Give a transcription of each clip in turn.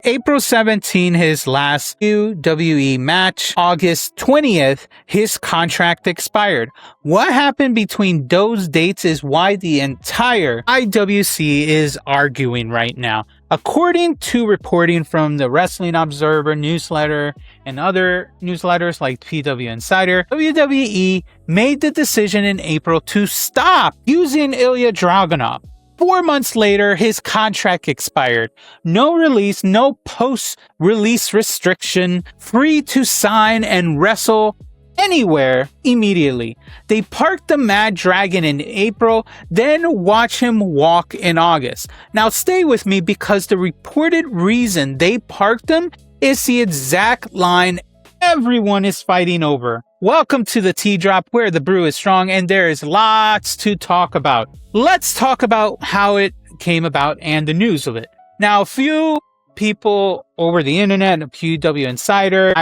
April 17, his last WWE match. August 20th, his contract expired. What happened between those dates is why the entire IWC is arguing right now. According to reporting from the Wrestling Observer newsletter and other newsletters like PW Insider, WWE made the decision in April to stop using Ilja Dragunov. 4 months later, his contract expired. No release, no post-release restriction, free to sign and wrestle anywhere immediately. They parked the Mad Dragon in April, then watch him walk in August. Now stay with me because the reported reason they parked him is the exact line everyone is fighting over. Welcome to the Tea Drop, where the brew is strong and there is lots to talk about. Let's talk about how it came about and the news of it. Now, a few people over the internet, a PW Insider,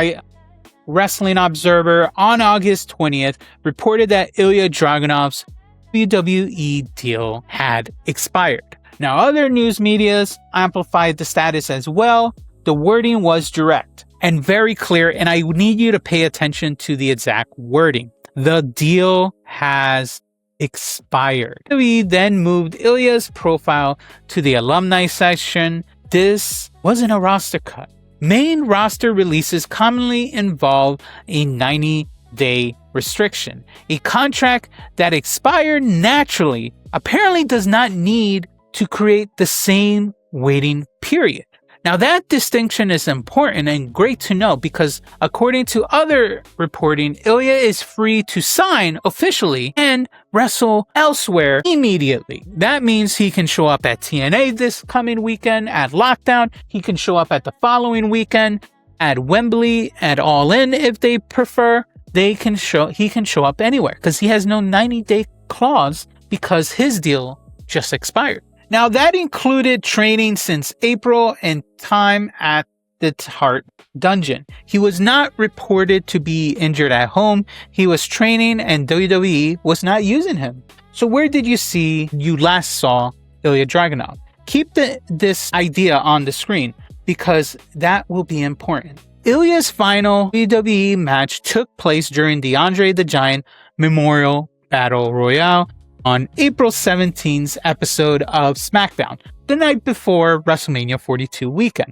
Wrestling Observer on August 20th reported that Ilja Dragunov's WWE deal had expired. Now, other news medias amplified the status as well. The wording was direct and very clear, and I need you to pay attention to the exact wording. The deal has expired. We then moved Ilja's profile to the alumni section. This wasn't a roster cut. Main roster releases commonly involve a 90-day restriction. A contract that expired naturally apparently does not need to create the same waiting period. Now that distinction is important and great to know because according to other reporting, Ilja is free to sign officially and wrestle elsewhere immediately. That means he can show up at TNA this coming weekend at Lockdown. He can show up at the following weekend at Wembley at All In if they prefer. He can show up anywhere because he has no 90-day clause because his deal just expired. Now, that included training since April and time at the Hart Dungeon. He was not reported to be injured at home. He was training and WWE was not using him. So where did you last saw Ilja Dragunov? Keep this idea on the screen because that will be important. Ilja's final WWE match took place during the Andre the Giant Memorial Battle Royale on April 17th's episode of SmackDown, the night before WrestleMania 42 weekend.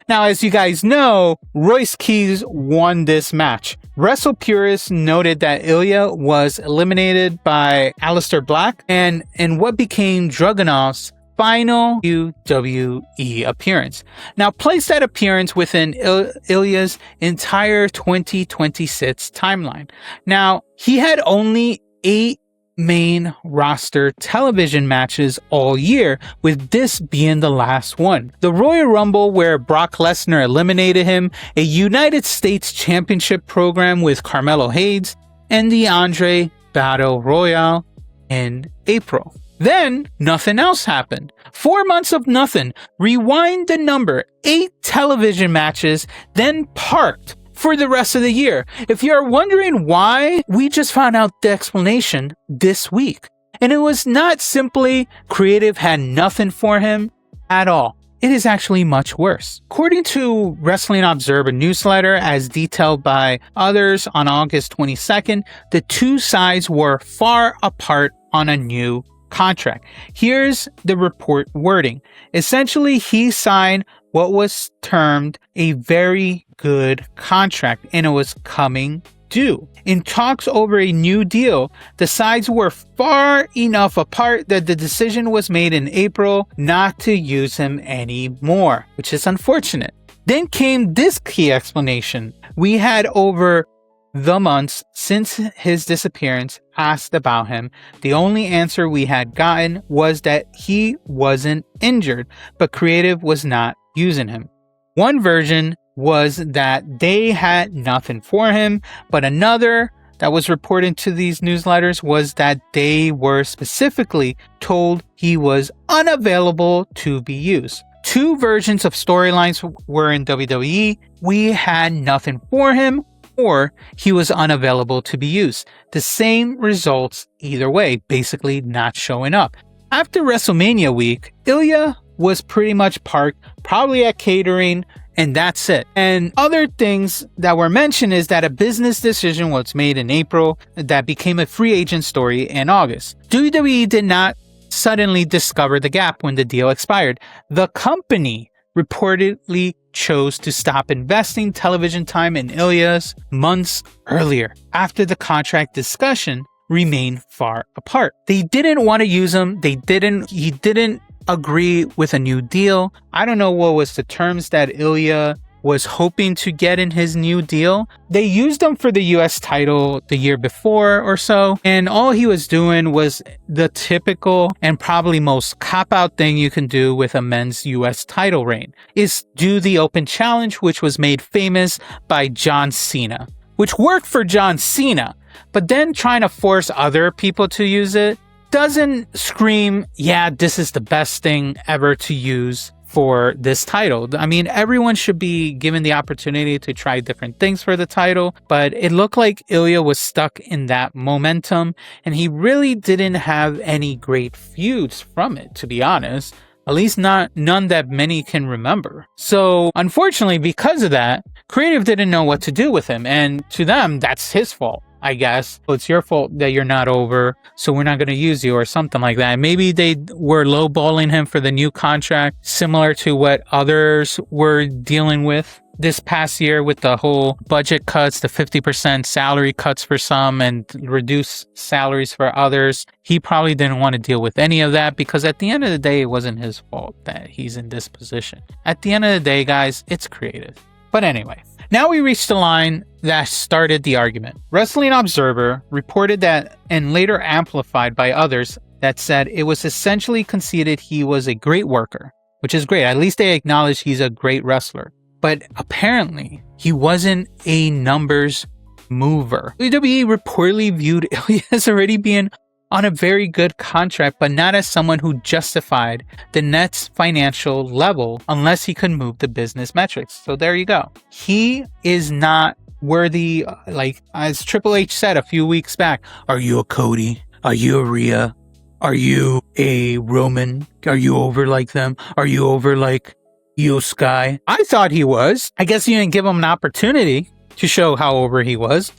Now, as you guys know, Royce Keys won this match. Wrestle purists noted that Ilja was eliminated by Aleister Black and in what became Dragunov's final WWE appearance. Now, place that appearance within Ilja's entire 2026 timeline. Now, he had only 8 main roster television matches all year, with this being the last one. The Royal Rumble, where Brock Lesnar eliminated him, a United States Championship program with Carmelo Hayes, and the Andre Battle Royale in April. Then, nothing else happened. 4 months of nothing. Rewind the number. 8 television matches, then parked for the rest of the year. If you're wondering why, we just found out the explanation this week. And it was not simply creative had nothing for him at all. It is actually much worse. According to Wrestling Observer newsletter, as detailed by others on August 22nd, the two sides were far apart on a new contract. Here's the report wording. Essentially, he signed what was termed a very good contract, and it was coming due. In talks over a new deal, the sides were far enough apart that the decision was made in April not to use him anymore, which is unfortunate. Then came this key explanation. We had over the months since his disappearance asked about him. The only answer we had gotten was that he wasn't injured, but creative was not using him. One version was that they had nothing for him, but another that was reported to these newsletters was that they were specifically told he was unavailable to be used. Two versions of storylines were in WWE. We had nothing for him, or he was unavailable to be used. The same results either way, basically not showing up. After WrestleMania week, Ilja was pretty much parked, probably at catering, and that's it. And other things that were mentioned is that a business decision was made in April that became a free agent story in August. WWE did not suddenly discover the gap when the deal expired. The company reportedly chose to stop investing television time in Ilja's months earlier, after the contract discussion remained far apart. They didn't want to use him. He didn't agree with a new deal. I don't know what was the terms that Ilja was hoping to get in his new deal. They used him for the US title the year before or so, and all he was doing was the typical and probably most cop-out thing you can do with a men's US title reign, is do the open challenge, which was made famous by John Cena, which worked for John Cena, but then trying to force other people to use it doesn't scream, yeah, this is the best thing ever to use for this title. I mean, everyone should be given the opportunity to try different things for the title, but it looked like Ilja was stuck in that momentum, and he really didn't have any great feuds from it, to be honest. At least none that many can remember. So unfortunately, because of that, creative didn't know what to do with him, and to them, that's his fault, I guess. Well, it's your fault that you're not over, so we're not going to use you, or something like that. Maybe they were lowballing him for the new contract, similar to what others were dealing with this past year with the whole budget cuts, the 50% salary cuts for some and reduced salaries for others. He probably didn't want to deal with any of that, because at the end of the day, it wasn't his fault that he's in this position. At the end of the day, guys, it's creative. But anyway, now we reached the line that started the argument. Wrestling Observer reported that, and later amplified by others, that said it was essentially conceded he was a great worker, which is great. At least they acknowledge he's a great wrestler. But apparently, he wasn't a numbers mover. WWE reportedly viewed Ilja as already being on a very good contract, but not as someone who justified the Nets' financial level unless he could move the business metrics. So there you go. He is not worthy, like as Triple H said a few weeks back, are you a Cody? Are you a Rhea? Are you a Roman? Are you over like them? Are you over like Io Sky? I thought he was. I guess you didn't give him an opportunity to show how over he was.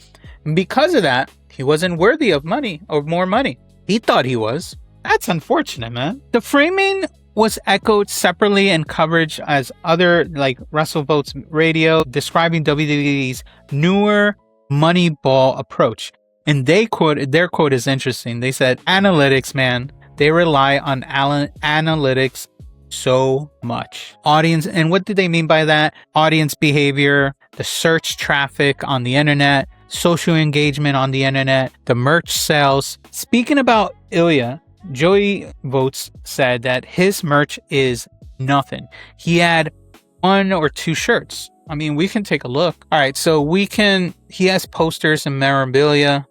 And because of that, he wasn't worthy of money or more money. He thought he was. That's unfortunate, man. The framing was echoed separately in coverage as other, like WrestleVotes Radio, describing WWE's newer Moneyball approach. And their quote is interesting. They said, analytics, man. They rely on analytics so much. Audience, and what did they mean by that? Audience behavior, the search traffic on the internet, social engagement on the internet, the merch sales. Speaking about Ilja, Joey Votes said that his merch is nothing. He had 1 or 2 shirts. I mean, we can take a look. All right, so he has posters and memorabilia.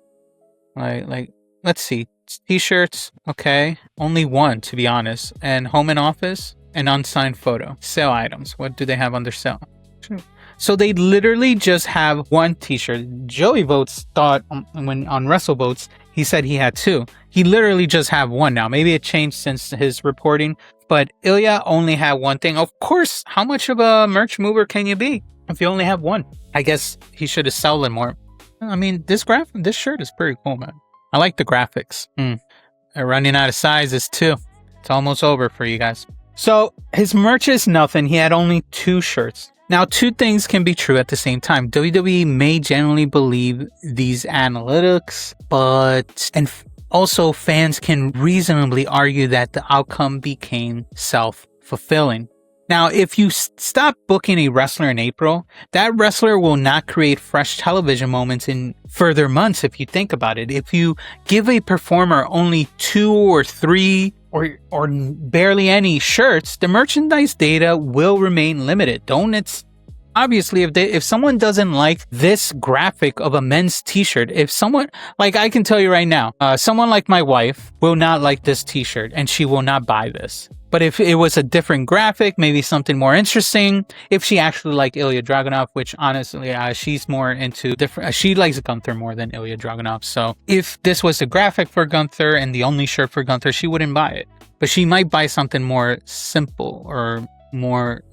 Like, let's see. T-shirts, okay. Only 1, to be honest. And home and office, an unsigned photo. Sale items. What do they have under sale? So they literally just have 1 t-shirt. Joey Votes thought when on WrestleVotes, he said he had 2. He literally just have 1 now. Maybe it changed since his reporting, but Ilja only had 1 thing. Of course, how much of a merch mover can you be if you only have 1? I guess he should have sold it more. I mean, this shirt is pretty cool, man. I like the graphics. They're running out of sizes too. It's almost over for you guys. So his merch is nothing. He had only 2 shirts. Now, 2 things can be true at the same time. WWE may generally believe these analytics, but also fans can reasonably argue that the outcome became self-fulfilling. Now, if you stop booking a wrestler in April, that wrestler will not create fresh television moments in further months if you think about it. If you give a performer only 2 or 3 or barely any shirts, the merchandise data will remain limited. Obviously, if someone doesn't like this graphic of a men's t-shirt, if someone, like I can tell you right now, someone like my wife will not like this t-shirt and she will not buy this. But if it was a different graphic, maybe something more interesting, if she actually liked Ilja Dragunov, which honestly, she's more into different, she likes Gunther more than Ilja Dragunov. So if this was a graphic for Gunther and the only shirt for Gunther, she wouldn't buy it. but she might buy something more simple or more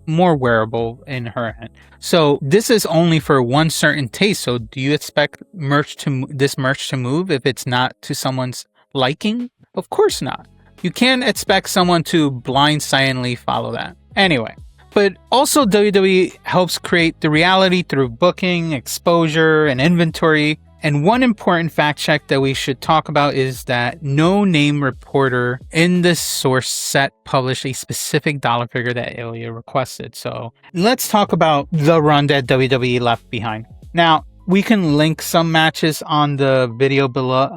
wearable in her end. So this is only for one certain taste. So do you expect this merch to move if it's not to someone's liking? Of course not. You can't expect someone to blindsidedly follow that. Anyway, but also WWE helps create the reality through booking, exposure, and inventory. And one important fact check that we should talk about is that no name reporter in the source set published a specific dollar figure that Ilja requested. So let's talk about the run that WWE left behind. Now, we can link some matches on the video below,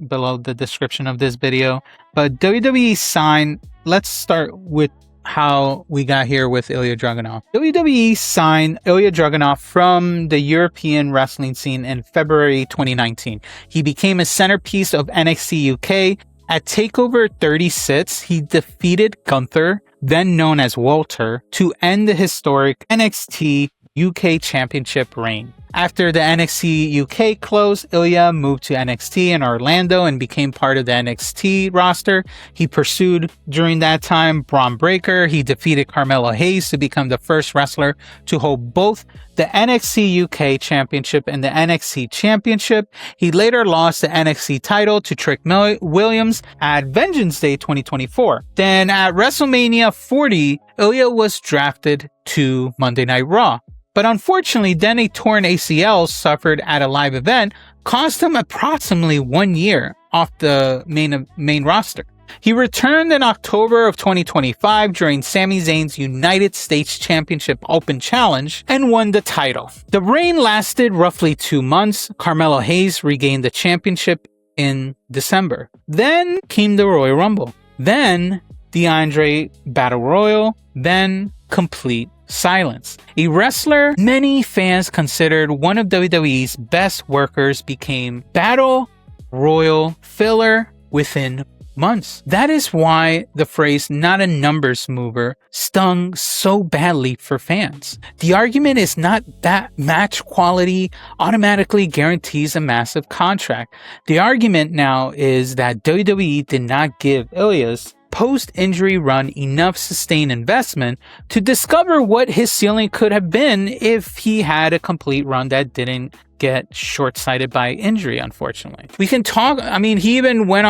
below the description of this video. But WWE signed, let's start with how we got here with Ilja Dragunov. WWE signed Ilja Dragunov from the European wrestling scene in February 2019. He became a centerpiece of NXT UK. At TakeOver 36, he defeated Gunther, then known as Walter, to end the historic NXT UK Championship reign. After the NXT UK closed, Ilja moved to NXT in Orlando and became part of the NXT roster. He pursued, during that time, Braun Breaker. He defeated Carmelo Hayes to become the first wrestler to hold both the NXT UK Championship and the NXT Championship. He later lost the NXT title to Trick Williams at Vengeance Day 2024. Then at WrestleMania 40, Ilja was drafted to Monday Night Raw. But unfortunately, then a torn ACL suffered at a live event cost him approximately 1 year off the main roster. He returned in October of 2025 during Sami Zayn's United States Championship Open Challenge and won the title. The reign lasted roughly 2 months. Carmelo Hayes regained the championship in December. Then came the Royal Rumble. Then the Andre Battle Royal. Then complete silence. A wrestler many fans considered one of WWE's best workers became Battle Royal filler within months. That is why the phrase "not a numbers mover" stung so badly for fans. The argument is not that match quality automatically guarantees a massive contract. The argument now is that WWE did not give Ilja's post-injury run enough sustained investment to discover what his ceiling could have been if he had a complete run that didn't get short-sighted by injury, unfortunately. We can talk, I mean, he even went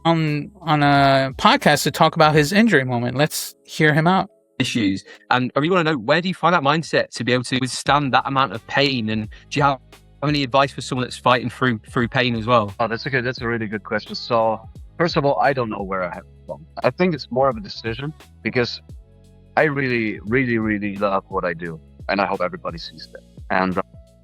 on a podcast to talk about his injury moment. Let's hear him out. Issues. And I really want to know, where do you find that mindset to be able to withstand that amount of pain? And do you have any advice for someone that's fighting through pain as well? Oh, that's a really good question. So first of all, I don't know where I have from. I think it's more of a decision because I really, really, really love what I do. And I hope everybody sees that. And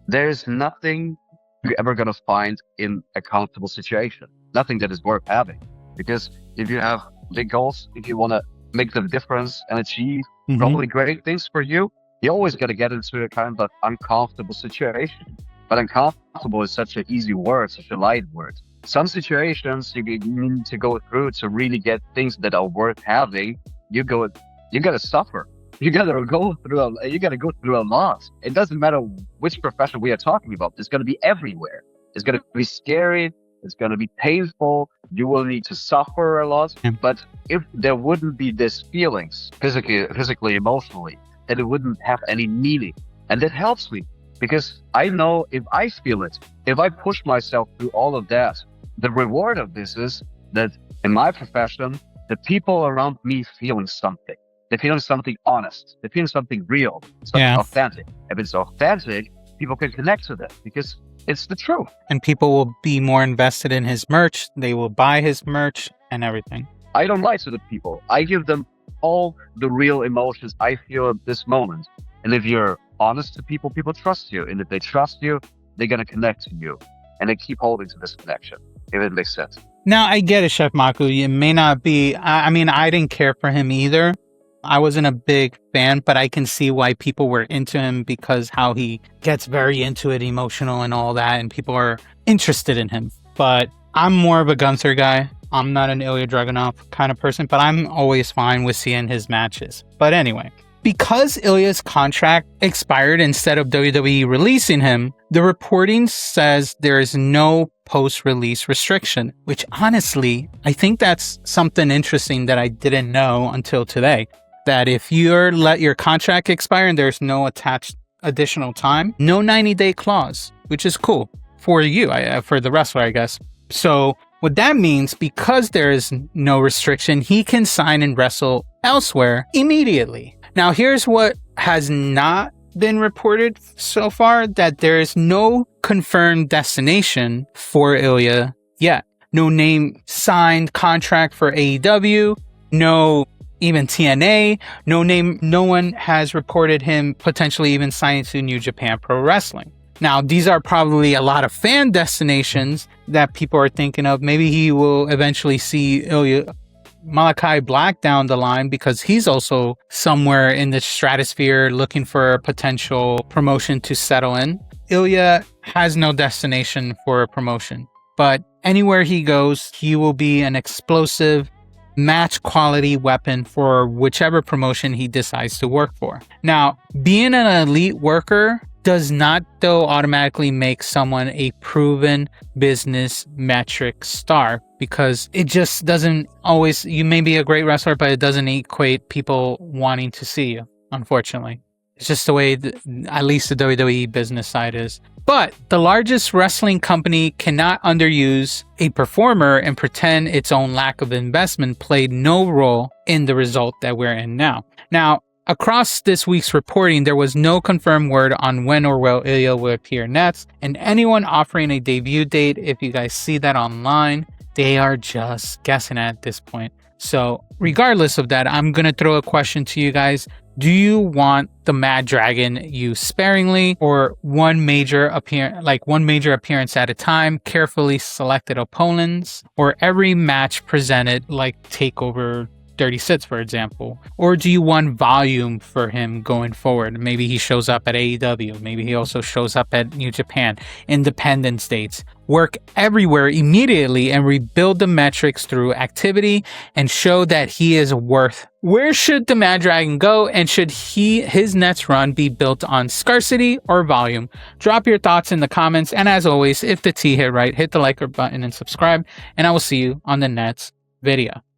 there's nothing you're ever going to find in a comfortable situation. Nothing that is worth having. Because if you have big goals, if you want to make the difference and achieve probably great things for you, you always got to get into a kind of uncomfortable situation. But uncomfortable is such an easy word, such a light word. Some situations you need to go through to really get things that are worth having. You got to suffer. You got to go through a lot. It doesn't matter which profession we are talking about. It's going to be everywhere. It's going to be scary. It's going to be painful. You will need to suffer a lot. Yeah. But if there wouldn't be these feelings, physically, emotionally, then it wouldn't have any meaning. And that helps me because I know if I feel it, if I push myself through all of that, the reward of this is that in my profession, the people around me feeling something. They're feeling something honest. They're feeling something real, something authentic. If it's authentic, people can connect to that because it's the truth. And people will be more invested in his merch. They will buy his merch and everything. I don't lie to the people. I give them all the real emotions I feel at this moment. And if you're honest to people, people trust you. And if they trust you, they're going to connect to you. And they keep holding to this connection, if it makes sense. Now, I get it, Chef Maku. It may not be... I mean, I didn't care for him either. I wasn't a big fan, but I can see why people were into him because how he gets very into it, emotional and all that, and people are interested in him. But I'm more of a Gunther guy. I'm not an Ilja Dragunov kind of person, but I'm always fine with seeing his matches. But anyway, because Ilja's contract expired instead of WWE releasing him, the reporting says there is no post-release restriction, which honestly, I think that's something interesting that I didn't know until today. That if you're let your contract expire and there's no attached additional time, no 90-day clause, which is cool for you, for the wrestler, I guess. So what that means, because there is no restriction, he can sign and wrestle elsewhere immediately. Now, here's what has not been reported so far, that there is no confirmed destination for Ilja yet. No name signed contract for AEW, no even TNA, no one has reported him potentially even signing to New Japan Pro Wrestling. Now, these are probably a lot of fan destinations that people are thinking of. Maybe he will eventually see Ilja Malachi Black down the line, because he's also somewhere in the stratosphere looking for a potential promotion to settle in. Ilja has no destination for a promotion, but anywhere he goes, he will be an explosive match quality weapon for whichever promotion he decides to work for. Now, being an elite worker does not, though, automatically make someone a proven business metric star, because it just doesn't always, you may be a great wrestler, but it doesn't equate people wanting to see you, unfortunately. It's just the way, at least the WWE business side is. But the largest wrestling company cannot underuse a performer and pretend its own lack of investment played no role in the result that we're in now. Now, across this week's reporting, there was no confirmed word on when or where Ilja will appear next, and anyone offering a debut date, if you guys see that online, they are just guessing at this point. So regardless of that, I'm going to throw a question to you guys. Do you want the Mad Dragon used sparingly, or one major appearance at a time, carefully selected opponents, or every match presented like TakeOver 36, for example? Or do you want volume for him going forward? Maybe he shows up at AEW. Maybe he also shows up at New Japan, independent states. Work everywhere immediately and rebuild the metrics through activity and show that he is worth. Where should the Mad Dragon go, and should his next run be built on scarcity or volume? Drop your thoughts in the comments, and as always, if the tea hit right, hit the like button and subscribe, and I will see you on the next video.